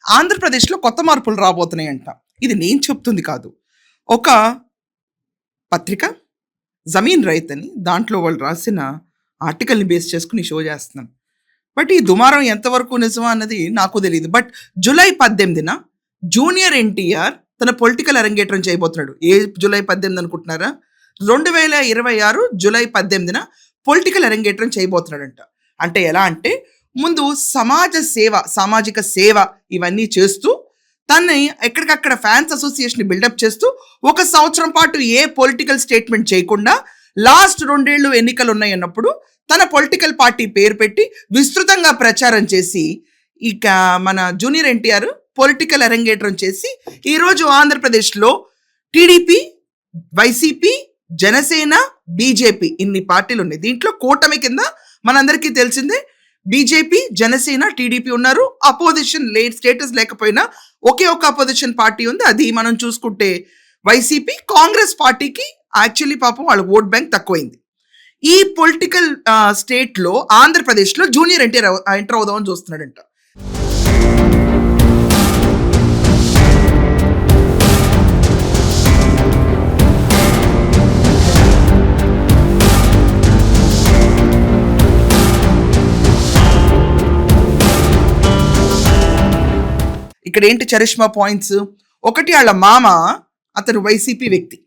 ఆంధ్రప్రదేశ్లో కొత్త మార్పులు రాబోతున్నాయంట. ఇది నేను చెప్తుంది కాదు. ఒక పత్రిక 'జమీన్ రైత్' అని దాంట్లో వాళ్ళు రాసిన ఆర్టికల్‌ని బేస్ చేసుకొని షో చేస్తున్నాను. బట్ ఈ దుమారం ఎంతవరకు నిజమా అన్నది నాకు తెలీదు. బట్ జూలై 18న జూనియర్ ఎన్టీఆర్ తన పొలిటికల్ అరంగేట్రం చేయబోతున్నాడు. ఏ జూలై 18 అనుకుంటున్నారా? 2026 జూలై 18న పొలిటికల్ అరంగేట్రం చేయబోతున్నాడంట. అంటే ఎలా అంటే ముందు సామాజిక సేవ ఇవన్నీ చేస్తూ తనని ఎక్కడికక్కడ ఫ్యాన్స్ అసోసియేషన్ బిల్డప్ చేస్తూ 1 సంవత్సరం పాటు ఏ పొలిటికల్ స్టేట్మెంట్ చేయకుండా లాస్ట్ 2 ఏళ్ళు ఎన్నికలు ఉన్నాయి అన్నప్పుడు తన పొలిటికల్ పార్టీ పేరు పెట్టి విస్తృతంగా ప్రచారం చేసి ఇక మన జూనియర్ ఎన్టీఆర్ పొలిటికల్ అరంగేట్రం చేసి ఈరోజు ఆంధ్రప్రదేశ్లో టీడీపీ, వైసీపీ, జనసేన, బీజేపీ ఇన్ని పార్టీలు ఉన్నాయి. దీంట్లో కూటమి కింద మనందరికీ తెలిసిందే బీజేపీ, జనసేన, టీడీపీ ఉన్నారు. అపోజిషన్ స్టేటస్ లేకపోయినా ఒకే ఒక అపోజిషన్ పార్టీ ఉంది. అది మనం చూసుకుంటే వైసీపీ. కాంగ్రెస్ పార్టీకి యాక్చువల్లీ పాపం వాళ్ళ ఓట్ బ్యాంక్ తక్కువైంది. ఈ పొలిటికల్ స్టేట్లో ఆంధ్రప్రదేశ్లో జూనియర్ ఎన్టీఆర్ ఎంటర్ అవుదామని చూస్తున్నాడంట. ఇక్కడ ఏంటి చరిష్మా పాయింట్స్? ఒకటి, వాళ్ళ మామ అతను వైసీపీ వ్యక్తి,